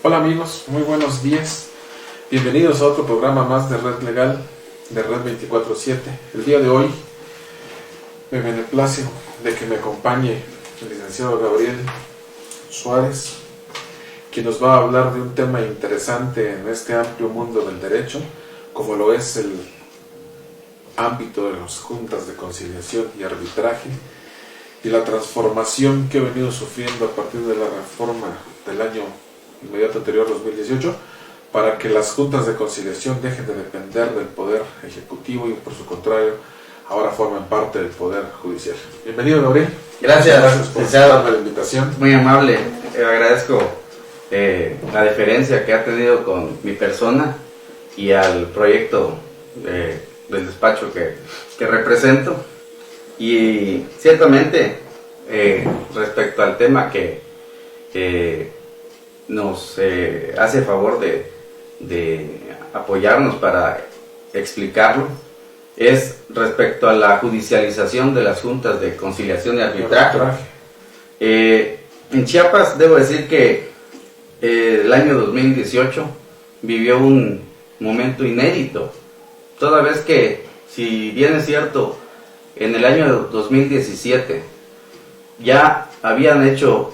Hola amigos, muy buenos días. Bienvenidos a otro programa más de Red Legal, de Red 24/7. El día de hoy me beneplace de que me acompañe el licenciado Gabriel Suárez, quien nos va a hablar de un tema interesante en este amplio mundo del derecho, como lo es el ámbito de las juntas de conciliación y arbitraje y la transformación que ha venido sufriendo a partir de la reforma del año inmediato anterior, 2018, para que las juntas de conciliación dejen de depender del Poder Ejecutivo y por su contrario ahora formen parte del Poder Judicial. Bienvenido, Gabriel. Gracias por aceptarme la invitación. Muy amable, agradezco la deferencia que ha tenido con mi persona y al proyecto del despacho que represento, y ciertamente respecto al tema que nos hace favor de apoyarnos para explicarlo, es respecto a la judicialización de las juntas de conciliación y arbitraje. En Chiapas debo decir que el año 2018 vivió un momento inédito, toda vez que, si bien es cierto, en el año 2017 ya habían hecho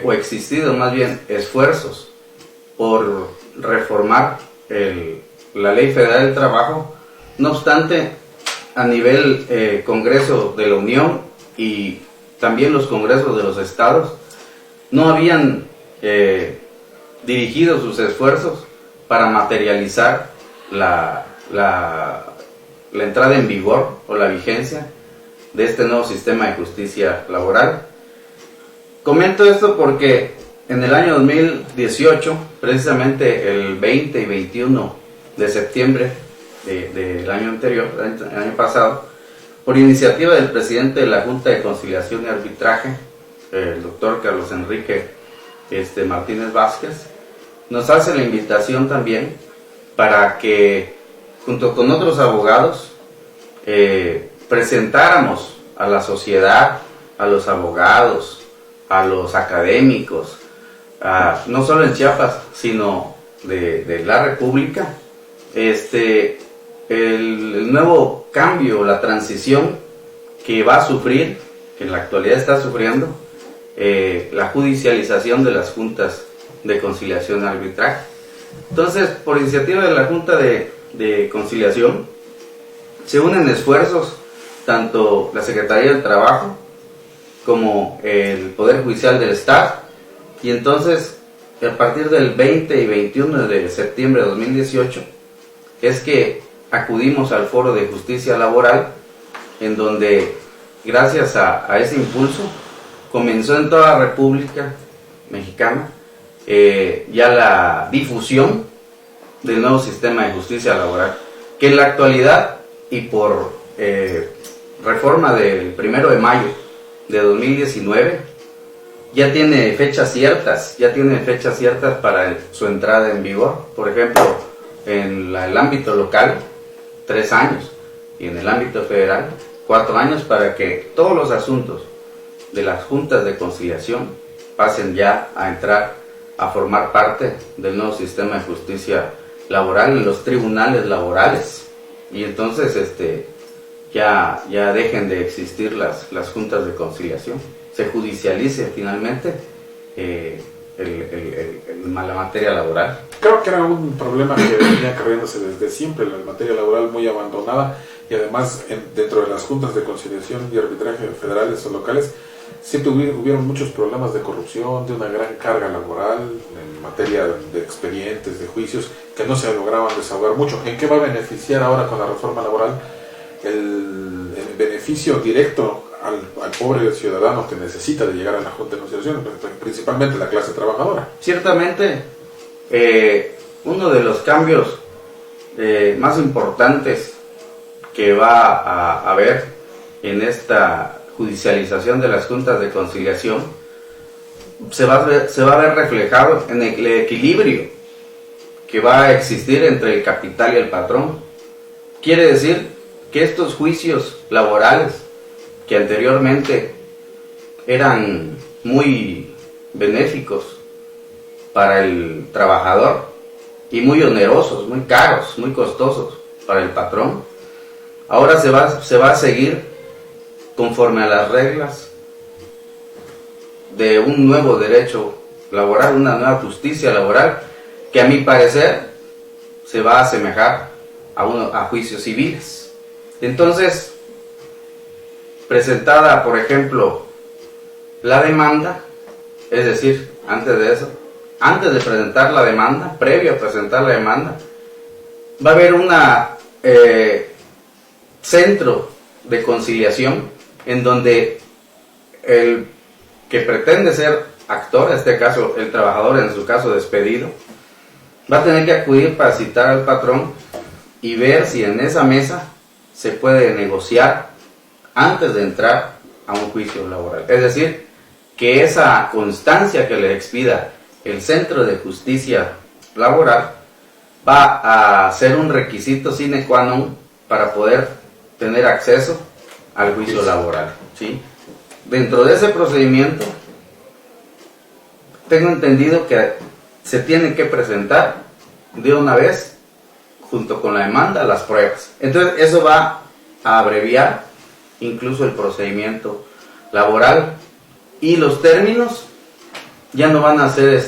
o existido más bien esfuerzos por reformar la Ley Federal del Trabajo. No obstante, a nivel Congreso de la Unión y también los congresos de los estados no habían dirigido sus esfuerzos para materializar la entrada en vigor o la vigencia de este nuevo sistema de justicia laboral. Comento esto porque en el año 2018, precisamente el 20 y 21 de septiembre del año anterior, el año pasado, por iniciativa del presidente de la Junta de Conciliación y Arbitraje, el doctor Carlos Enrique Martínez Vázquez, nos hace la invitación también para que, junto con otros abogados, presentáramos a la sociedad, a los abogados, a los académicos, no solo en Chiapas, sino de la República, el nuevo cambio, la transición que va a sufrir, que en la actualidad está sufriendo, la judicialización de las juntas de conciliación y arbitraje. Entonces, por iniciativa de la Junta de Conciliación, se unen esfuerzos, tanto la Secretaría del Trabajo como el Poder Judicial del Estado, y entonces a partir del 20 y 21 de septiembre de 2018 es que acudimos al Foro de Justicia Laboral, en donde gracias a ese impulso comenzó en toda la República Mexicana ya la difusión del nuevo sistema de justicia laboral, que en la actualidad y por reforma del 1 de mayo de 2019 ya tiene fechas ciertas, para su entrada en vigor. Por ejemplo, en el ámbito local, 3 años, y en el ámbito federal, 4 años, para que todos los asuntos de las juntas de conciliación pasen ya a entrar a formar parte del nuevo sistema de justicia laboral en los tribunales laborales, y entonces ya dejen de existir las juntas de conciliación, se judicialice finalmente la materia laboral. Creo que era un problema que venía corriéndose desde siempre, la materia laboral muy abandonada, y además dentro de las juntas de conciliación y arbitraje federales o locales siempre hubieron muchos problemas de corrupción, de una gran carga laboral en materia de expedientes, de juicios, que no se lograban desahogar mucho. ¿En qué va a beneficiar ahora con la reforma laboral el beneficio directo al pobre ciudadano que necesita de llegar a la Junta de Conciliación, principalmente la clase trabajadora? Ciertamente, uno de los cambios más importantes que va a haber en esta judicialización de las juntas de conciliación se va a ver reflejado en el equilibrio que va a existir entre el capital y el patrón. Quiere decir que estos juicios laborales, que anteriormente eran muy benéficos para el trabajador y muy onerosos, muy caros, muy costosos para el patrón. Ahora se va a seguir conforme a las reglas de un nuevo derecho laboral, una nueva justicia laboral, que a mi parecer se va a asemejar a juicios civiles. Entonces, presentada, por ejemplo, la demanda, es decir, antes de presentar la demanda, previo a presentar la demanda, va a haber una centro de conciliación en donde el que pretende ser actor, en este caso el trabajador, en su caso despedido, va a tener que acudir para citar al patrón y ver si en esa mesa se puede negociar antes de entrar a un juicio laboral. Es decir, que esa constancia que le expida el Centro de Justicia Laboral va a ser un requisito sine qua non para poder tener acceso al juicio laboral, ¿sí? Dentro de ese procedimiento, tengo entendido que se tienen que presentar de una vez, junto con la demanda, las pruebas. Entonces, eso va a abreviar incluso el procedimiento laboral, y los términos ya no van a ser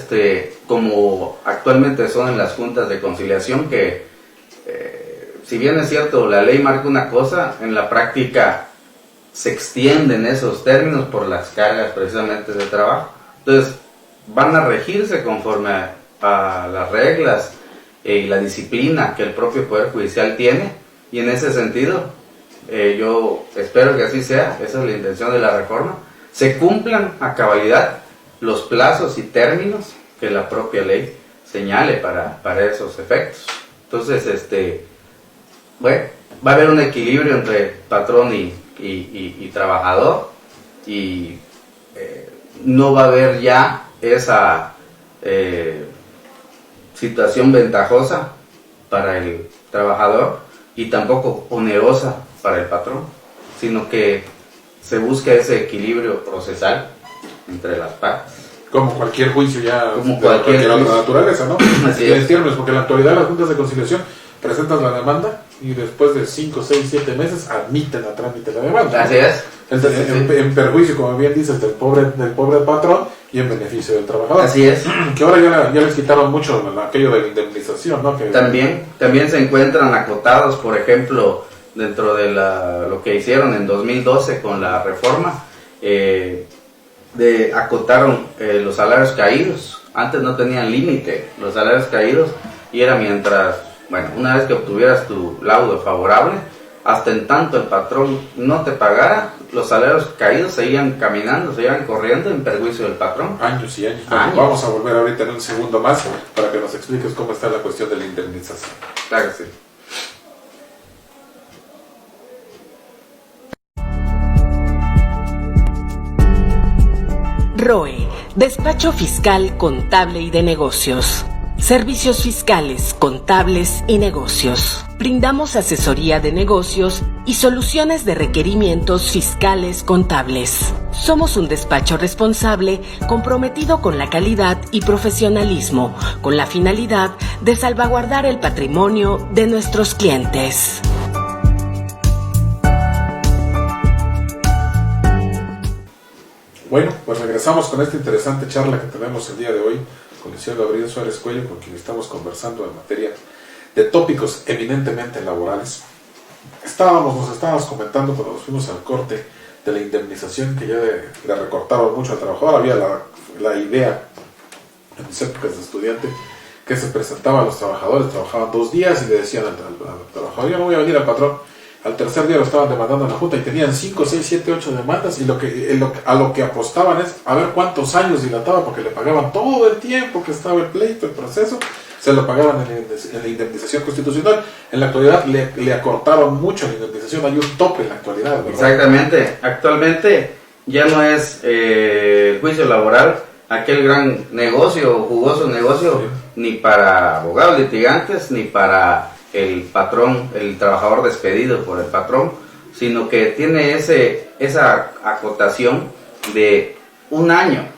como actualmente son en las juntas de conciliación, que si bien es cierto la ley marca una cosa, en la práctica se extienden esos términos por las cargas precisamente de trabajo. Entonces van a regirse conforme a las reglas y la disciplina que el propio Poder Judicial tiene, y en ese sentido yo espero que así sea. Esa es la intención de la reforma, se cumplan a cabalidad los plazos y términos que la propia ley señale para esos efectos. Entonces, bueno, va a haber un equilibrio entre patrón y trabajador, y no va a haber ya esa situación ventajosa para el trabajador y tampoco onerosa para el patrón, sino que se busca ese equilibrio procesal entre las partes. Como cualquier juicio ya, como de cualquier otra naturaleza, ¿no? Así Tienes es. términos, porque en la actualidad las juntas de conciliación presentas la demanda y después de 5, 6, 7 meses admiten a trámite la demanda. Así es. En perjuicio, como bien dices, del pobre patrón y en beneficio del trabajador. Así es. Que ahora ya les quitaron mucho aquello de la indemnización, ¿no? Que También se encuentran acotados, por ejemplo, dentro de lo que hicieron en 2012 con la reforma, acotaron los salarios caídos. Antes no tenían límite los salarios caídos, y era mientras, bueno, una vez que obtuvieras tu laudo favorable, hasta en tanto el patrón no te pagara, los salarios caídos seguían caminando, seguían corriendo en perjuicio del patrón. Años y años. Vamos a volver ahorita en un segundo más para que nos expliques cómo está la cuestión de la indemnización. Claro que sí. ROE, Despacho Fiscal, Contable y de Negocios. Servicios fiscales, contables y negocios. Brindamos asesoría de negocios y soluciones de requerimientos fiscales contables. Somos un despacho responsable comprometido con la calidad y profesionalismo, con la finalidad de salvaguardar el patrimonio de nuestros clientes. Bueno, pues regresamos con esta interesante charla que tenemos el día de hoy con el señor Gabriel Suárez Cuello, con quien estamos conversando en materia de tópicos eminentemente laborales. Nos estábamos comentando cuando nos fuimos al corte de la indemnización, que ya le recortaron mucho al trabajador. Había la idea en mis épocas de estudiante que se presentaban a los trabajadores, trabajaban 2 días y le decían al trabajador: yo no voy a venir al patrón. Al tercer día lo estaban demandando en la Junta y tenían 5, 6, 7, 8 demandas, y a lo que apostaban es a ver cuántos años dilataba, porque le pagaban todo el tiempo que estaba el pleito, el proceso, se lo pagaban en la indemnización constitucional. En la actualidad le acortaron mucho la indemnización, hay un tope en la actualidad, ¿verdad? Exactamente. Actualmente ya no es el juicio laboral aquel gran negocio, jugoso negocio, sí, ni para abogados litigantes, ni para el patrón, el trabajador despedido por el patrón, sino que tiene esa acotación de un año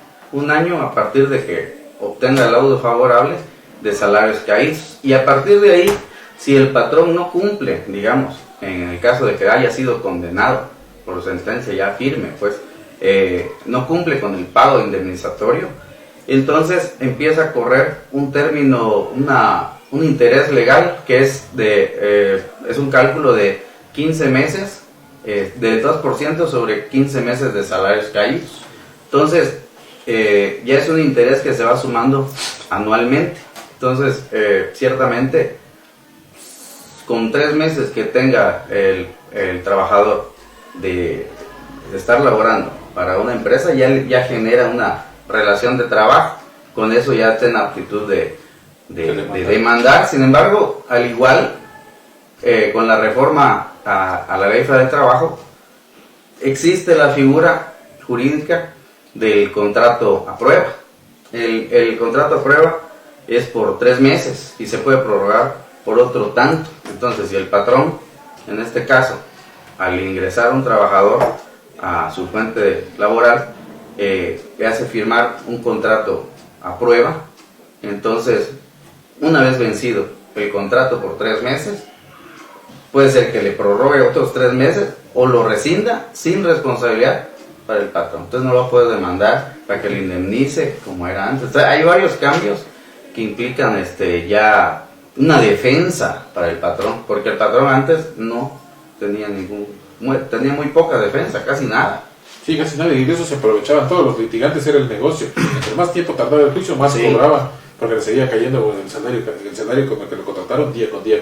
a partir de que obtenga laudo favorable de salarios caídos. Y a partir de ahí, si el patrón no cumple, digamos, en el caso de que haya sido condenado por sentencia ya firme, pues no cumple con el pago indemnizatorio, entonces empieza a correr un término, un interés legal que es un cálculo de 15 meses, del 2% sobre 15 meses de salarios caídos. Entonces, ya es un interés que se va sumando anualmente. Entonces, ciertamente, con 3 meses que tenga el trabajador de estar laborando para una empresa, ya genera una relación de trabajo. Con eso ya está en aptitud de demandar. Sin embargo, al igual, con la reforma a la Ley Federal del Trabajo, existe la figura jurídica del contrato a prueba. El contrato a prueba es por 3 meses y se puede prorrogar por otro tanto. Entonces, si el patrón, en este caso, al ingresar un trabajador a su fuente laboral, le hace firmar un contrato a prueba, entonces, una vez vencido el contrato por 3 meses, puede ser que le prorrogue otros 3 meses o lo rescinda sin responsabilidad para el patrón. Entonces no lo puede demandar para que le indemnice como era antes. Entonces, hay varios cambios que implican ya una defensa para el patrón, porque el patrón antes no tenía tenía muy poca defensa, casi nada. Sí, casi nada, y de eso se aprovechaban todos los litigantes, era el negocio. Entre más tiempo tardaba el juicio, más cobraban, porque le seguía cayendo el salario con el que lo contrataron día con día.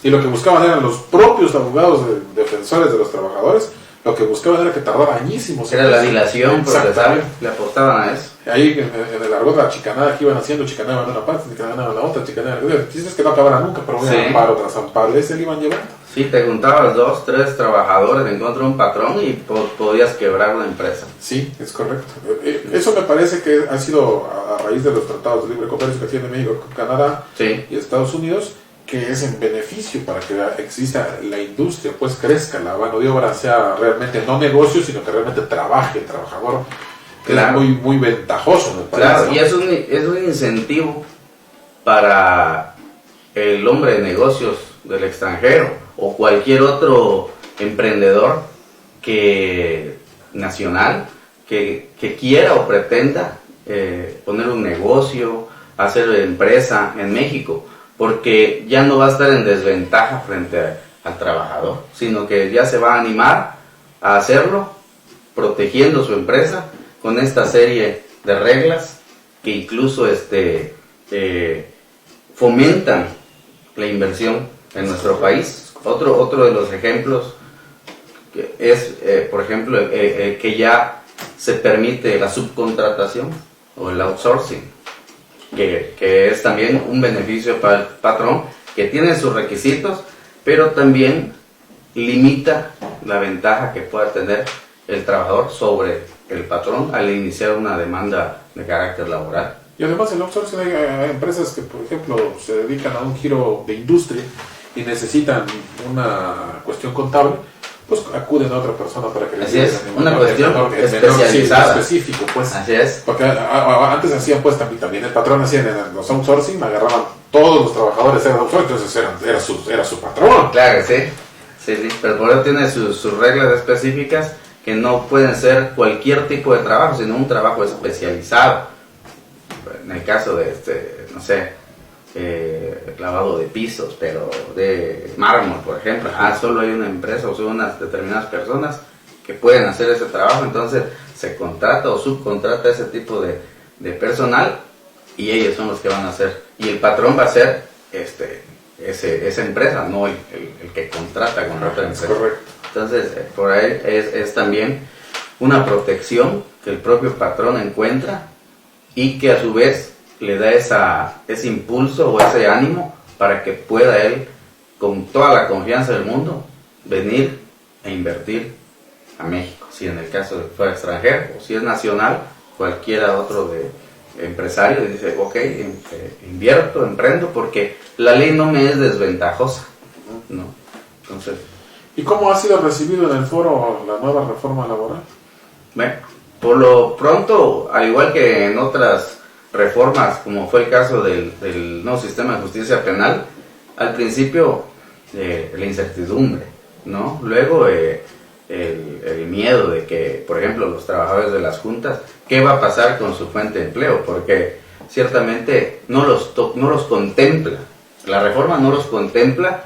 Y lo que buscaban eran los propios abogados defensores de los trabajadores, lo que buscaban era que tardara añísimos. Era la dilación procesal, le apostaban a eso. Ahí en el argot, la chicanada que iban haciendo, chicanaban una parte, chicanaban la otra, dices que no acabara nunca, pero un amparo tras amparo, se le iban llevando. Sí, te juntabas 2, 3 trabajadores en contra de un patrón y podías quebrar una empresa. Sí, es correcto. Eso me parece que ha sido a raíz de los tratados de libre comercio que tiene México, Canadá y Estados Unidos, que es en beneficio para que exista la industria, pues crezca, la mano de obra sea realmente no negocio, sino que realmente trabaje el trabajador. Claro. Es muy ventajoso, me parece. Claro, ¿no? Y es un incentivo para el hombre de negocios del extranjero o cualquier otro emprendedor nacional que quiera o pretenda poner un negocio, hacer empresa en México, porque ya no va a estar en desventaja frente al trabajador, sino que ya se va a animar a hacerlo, protegiendo su empresa con esta serie de reglas que incluso fomentan la inversión en nuestro país. Otro de los ejemplos es, por ejemplo, que ya se permite la subcontratación o el outsourcing, que es también un beneficio para el patrón, que tiene sus requisitos, pero también limita la ventaja que pueda tener el trabajador sobre el patrón al iniciar una demanda de carácter laboral. Y además el outsourcing, hay empresas que, por ejemplo, se dedican a un giro de industria y necesitan una cuestión contable, pues acuden a otra persona para que les Así es, una cuestión especializada. Específico, pues. Así es. Porque antes hacían, pues, también el patrón hacía en los outsourcing, agarraban todos los trabajadores, eran outsourcing, entonces era su patrón. Claro, sí, pero por eso tiene sus reglas específicas que no pueden ser cualquier tipo de trabajo, sino un trabajo especializado. En el caso de, no sé, lavado de pisos, pero de mármol, por ejemplo, solo hay una empresa o son unas determinadas personas que pueden hacer ese trabajo, entonces se contrata o subcontrata ese tipo de personal y ellos son los que van a hacer, y el patrón va a ser esa empresa, no el que contrata con otra empresa. Correcto. Entonces, por ahí es también una protección que el propio patrón encuentra y que a su vez le da ese impulso o ese ánimo para que pueda él, con toda la confianza del mundo, venir e invertir a México, si en el caso de que fuera extranjero, o si es nacional, cualquiera otro empresario dice, ok, invierto, emprendo, porque la ley no me es desventajosa, ¿no? Entonces, ¿y cómo ha sido recibido en el foro la nueva reforma laboral? Bueno, por lo pronto, al igual que en otras reformas, como fue el caso del nuevo sistema de justicia penal, al principio la incertidumbre, ¿no? Luego el miedo de que, por ejemplo, los trabajadores de las juntas, ¿qué va a pasar con su fuente de empleo? Porque ciertamente no los contempla, la reforma no los contempla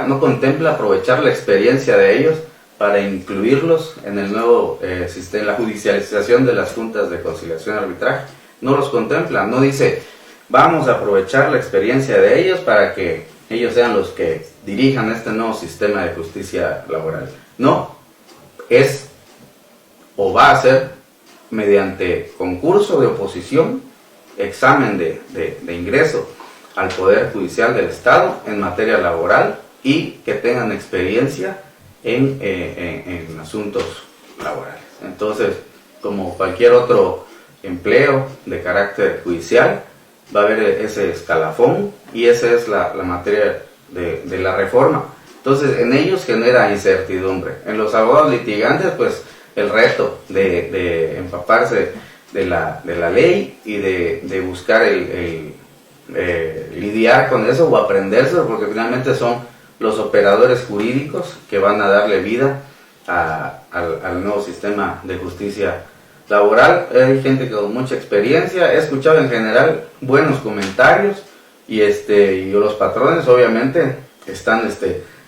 no contempla aprovechar la experiencia de ellos para incluirlos en el nuevo sistema, la judicialización de las juntas de conciliación y arbitraje. No los contempla, no dice, vamos a aprovechar la experiencia de ellos para que ellos sean los que dirijan este nuevo sistema de justicia laboral. No, es o va a ser mediante concurso de oposición, examen de ingreso al Poder Judicial del Estado en materia laboral y que tengan experiencia en asuntos laborales. Entonces, como cualquier otro empleo de carácter judicial, va a haber ese escalafón y esa es la materia de la reforma. Entonces, en ellos genera incertidumbre. En los abogados litigantes, pues, el reto de empaparse de la ley y de buscar lidiar con eso o aprendérselo, porque finalmente son los operadores jurídicos que van a darle vida al nuevo sistema de justicia laboral. Hay gente con mucha experiencia, he escuchado en general buenos comentarios y los patrones obviamente están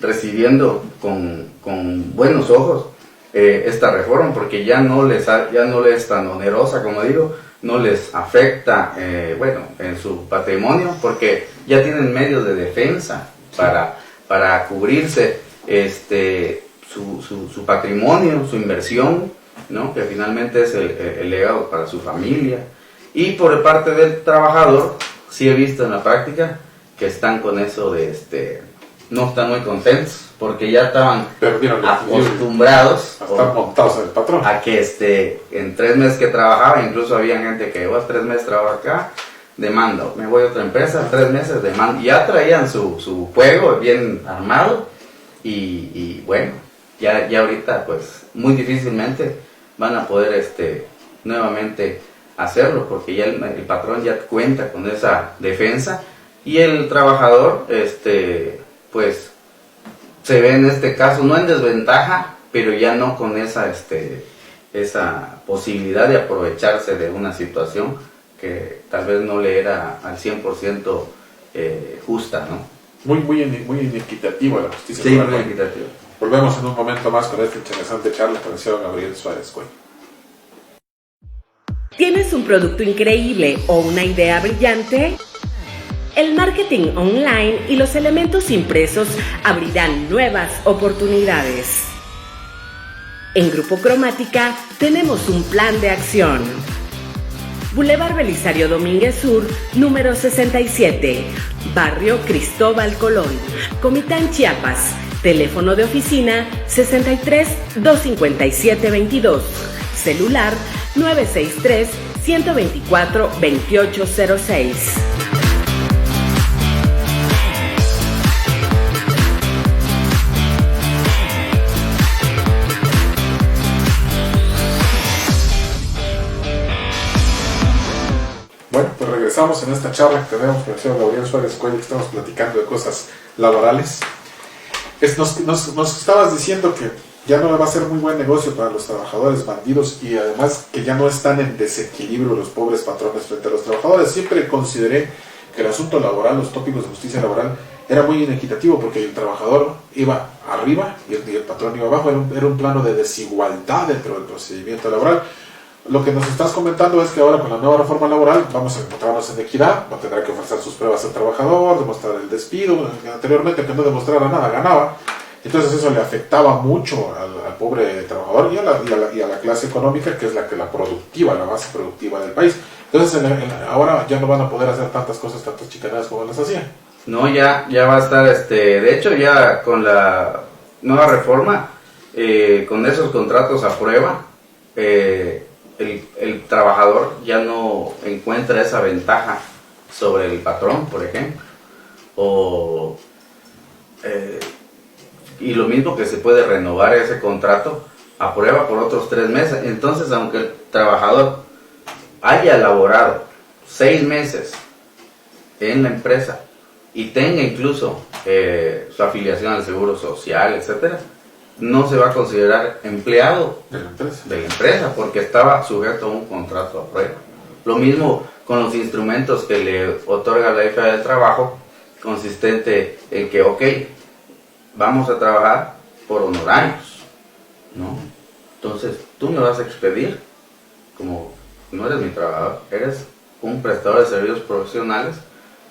recibiendo con buenos ojos esta reforma, porque ya no les es tan onerosa, como digo, no les afecta en su patrimonio, porque ya tienen medios de defensa para cubrirse su patrimonio, su inversión, ¿no? Que finalmente es el legado para su familia. Y por parte del trabajador, sí he visto en la práctica que están con eso no están muy contentos, porque ya estaban acostumbrados montados en el patrón a que en 3 meses que trabajaba, incluso había gente que llevaba 3 meses trabajo acá, demanda, me voy a otra empresa, 3 meses demanda, ya traían su juego bien armado y bueno, ya ahorita pues muy difícilmente van a poder nuevamente hacerlo, porque ya el patrón ya cuenta con esa defensa y el trabajador pues se ve en este caso no en desventaja, pero ya no con esa posibilidad de aprovecharse de una situación que tal vez no le era al 100% justa, ¿no? Muy inequitativo la justicia. Sí, muy equitativo. Volvemos en un momento más con esta interesante charla con el señor Gabriel Suárez Cuello. ¿Tienes un producto increíble o una idea brillante? El marketing online y los elementos impresos abrirán nuevas oportunidades. En Grupo Cromática tenemos un plan de acción. Boulevard Belisario Domínguez Sur, número 67, Barrio Cristóbal Colón, Comitán, Chiapas. Teléfono de oficina 63 257 22. Celular 963 124 2806. Bueno, pues regresamos en esta charla que tenemos con el señor Gabriel Suárez Cuello, que estamos platicando de cosas laborales. Nos estabas diciendo que ya no va a ser muy buen negocio para los trabajadores bandidos y además que ya no están en desequilibrio los pobres patrones frente a los trabajadores. Siempre consideré que el asunto laboral, los tópicos de justicia laboral, era muy inequitativo porque el trabajador iba arriba y el patrón iba abajo. Era un plano de desigualdad dentro del procedimiento laboral. Lo que nos estás comentando es que ahora con la nueva reforma laboral vamos a encontrarnos en equidad, va a tener que ofrecer sus pruebas al trabajador, demostrar el despido. Anteriormente, que no demostrara nada, ganaba. Entonces eso le afectaba mucho al pobre trabajador y a la clase económica, que es la productiva, la base productiva del país. Entonces ahora ya no van a poder hacer tantas cosas, tantas chicanadas como las hacían. No, ya va a estar, de hecho ya con la nueva reforma, con esos contratos a prueba, el trabajador ya no encuentra esa ventaja sobre el patrón, por ejemplo, y lo mismo que se puede renovar ese contrato a prueba por otros 3 meses. Entonces, aunque el trabajador haya laborado 6 meses en la empresa y tenga incluso su afiliación al seguro social, etcétera, no se va a considerar empleado De la empresa. de la empresa porque estaba sujeto a un contrato a prueba. Lo mismo con los instrumentos que le otorga la Ley Federal del Trabajo, consistente en que, ok, vamos a trabajar por honorarios, ¿no? Entonces, tú me vas a expedir como no eres mi trabajador, eres un prestador de servicios profesionales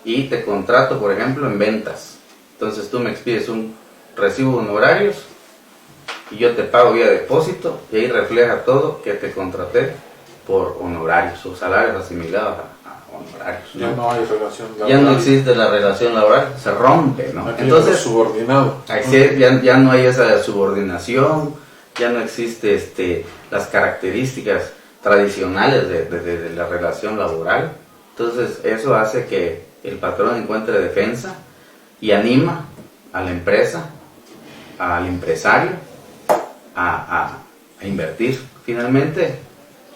y te contrato, por ejemplo, en ventas. Entonces, tú me expides un recibo de honorarios y yo te pago vía depósito y ahí refleja todo que te contraté por honorarios o salarios asimilados a honorarios, ¿no? Ya no hay relación laboral. Ya no existe la relación laboral, se rompe, ¿no? Aquí Entonces, subordinado. ya no hay esa subordinación, ya no existe las características tradicionales de la relación laboral. Entonces, eso hace que el patrón encuentre defensa y anima a la empresa, al empresario, a invertir. Finalmente,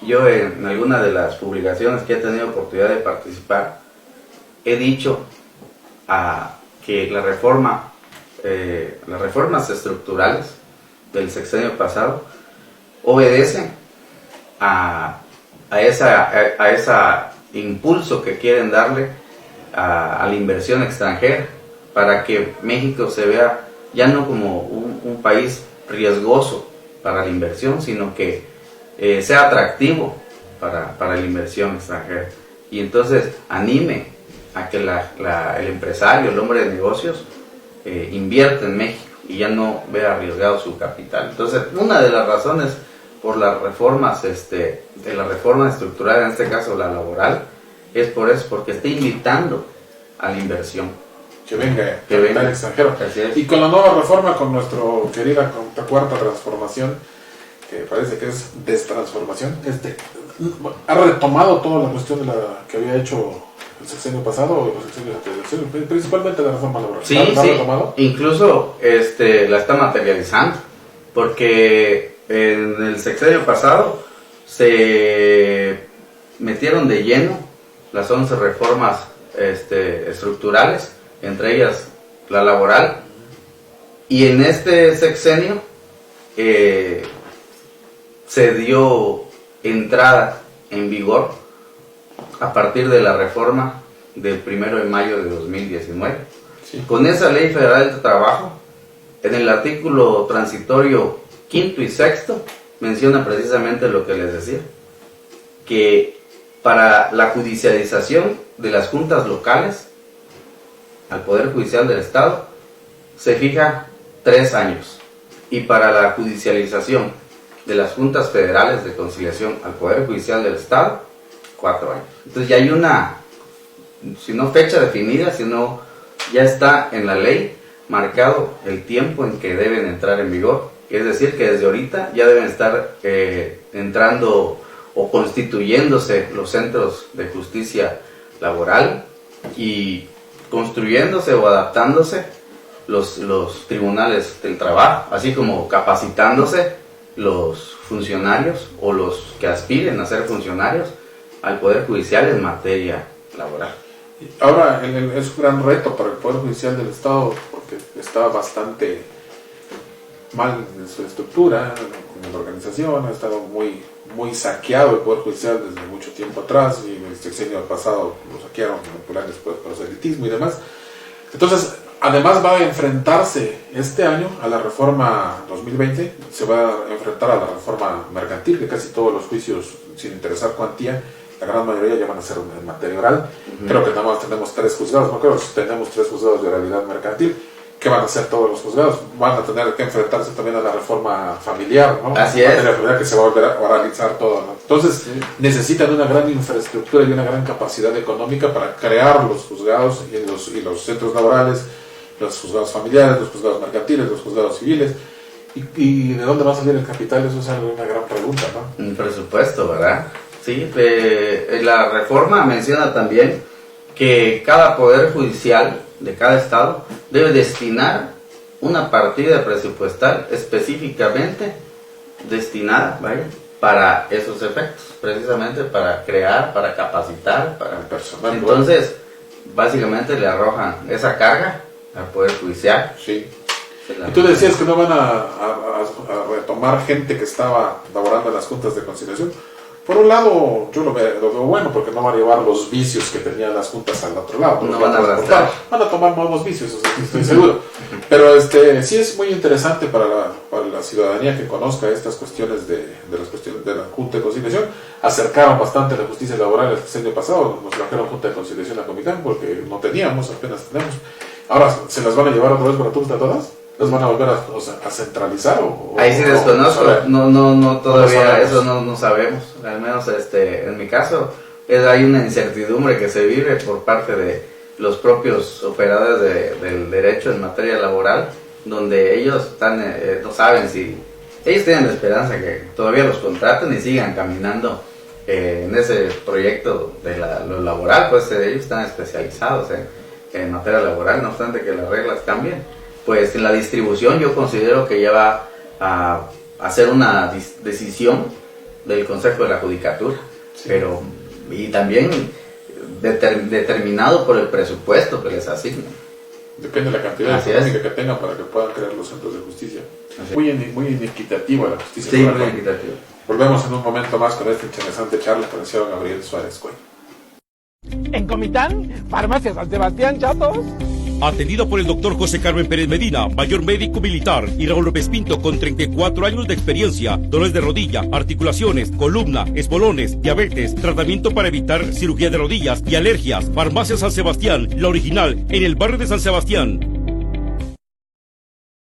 yo en alguna de las publicaciones que he tenido oportunidad de participar, he dicho que las reformas estructurales del sexenio pasado obedecen a ese impulso que quieren darle a la inversión extranjera para que México se vea ya no como un país riesgoso para la inversión, sino que sea atractivo para la inversión extranjera, y entonces anime a que el empresario, el hombre de negocios, invierta en México y ya no vea arriesgado su capital. Entonces, una de las razones por las reformas, de la reforma estructural, en este caso la laboral, es por eso, porque está invitando a la inversión. Que venga Que capital venga. extranjero. Así es. Y con la nueva reforma, con nuestra querida cuarta transformación, que parece que es destransformación, ha retomado toda la cuestión de la que había hecho el sexenio pasado o los sexenios anteriores, principalmente la reforma laboral. Sí, ¿La ha sí. retomado? Incluso la está materializando, porque en el sexenio pasado se metieron de lleno las 11 reformas estructurales, entre ellas la laboral, y en este sexenio se dio entrada en vigor a partir de la reforma del 1 de mayo de 2019. Sí. Con esa Ley Federal de Trabajo, en el artículo transitorio 5º y 6º, menciona precisamente lo que les decía, que para la judicialización de las juntas locales al Poder Judicial del Estado se fija 3 años, y para la judicialización de las juntas federales de conciliación al Poder Judicial del Estado, 4 años. Entonces ya hay una, si no fecha definida, sino ya está en la ley marcado el tiempo en que deben entrar en vigor. Es decir, que desde ahorita ya deben estar entrando o constituyéndose los centros de justicia laboral y construyéndose o adaptándose los tribunales del trabajo, así como capacitándose los funcionarios o los que aspiren a ser funcionarios al Poder Judicial en materia laboral. Ahora es un gran reto para el Poder Judicial del Estado, porque está bastante mal en su estructura, en la organización, ha estado muy saqueado el Poder Judicial desde mucho tiempo atrás, y en el sexenio pasado lo saquearon por proselitismo y demás. Entonces, además va a enfrentarse este año a la reforma 2020, se va a enfrentar a la reforma mercantil, que casi todos los juicios, sin interesar cuantía, la gran mayoría ya van a ser en materia oral. Creo que nada más tenemos 3 juzgados, no creo que tenemos 3 juzgados de oralidad mercantil. ¿Qué van a hacer todos los juzgados? Van a tener que enfrentarse también a la reforma familiar, ¿no? Así es. La familiar, que se va a volver a oralizar todo, ¿no? Entonces, necesitan una gran infraestructura y una gran capacidad económica para crear los juzgados y los centros laborales, los juzgados familiares, los juzgados mercantiles, los juzgados civiles. ¿Y de dónde va a salir el capital? Eso es una gran pregunta, ¿no? Un presupuesto, ¿verdad? Sí, la reforma menciona también que cada poder judicial de cada estado debe destinar una partida presupuestal específicamente destinada, para esos efectos, precisamente para crear, para capacitar, para el personal. Entonces, básicamente le arrojan esa carga al Poder Judicial. Sí. Y tú decías que no van a retomar gente que estaba laborando en las juntas de conciliación. Por un lado, yo lo veo bueno, porque no van a llevar los vicios que tenían las juntas al otro lado. No van a arrastrar. Van a tomar nuevos vicios, estoy seguro. Pero sí es muy interesante para la ciudadanía que conozca estas cuestiones de la Junta de Conciliación. Acercaron bastante la justicia laboral el año pasado, nos trajeron Junta de Conciliación a Comitán, porque no teníamos, apenas tenemos. Ahora, ¿se las van a llevar otra vez para todas? ¿Las van a volver a centralizar? Ahí sí desconozco, no todavía eso no sabemos. Al menos en mi caso hay una incertidumbre que se vive por parte de los propios operadores del derecho en materia laboral, donde ellos no saben si ellos tienen la esperanza que todavía los contraten y sigan caminando en ese proyecto de lo laboral, pues ellos están especializados en materia laboral, no obstante que las reglas cambien. Pues en la distribución yo considero que ya va a hacer una decisión del Consejo de la Judicatura, sí. Pero y también determinado por el presupuesto que les asignan. Depende de la cantidad económica que tengan para que puedan crear los centros de justicia. Muy inequitativa la justicia. Sí, muy inequitativa. Volvemos en un momento más con esta interesante charla con el señor Gabriel Suárez Cuello. En Comitán, Farmacia San Sebastián, chatos. Atendido por el doctor José Carmen Pérez Medina, mayor médico militar, y Raúl López Pinto, con 34 años de experiencia, dolores de rodilla, articulaciones, columna, espolones, diabetes, tratamiento para evitar cirugía de rodillas y alergias. Farmacia San Sebastián, la original, en el barrio de San Sebastián.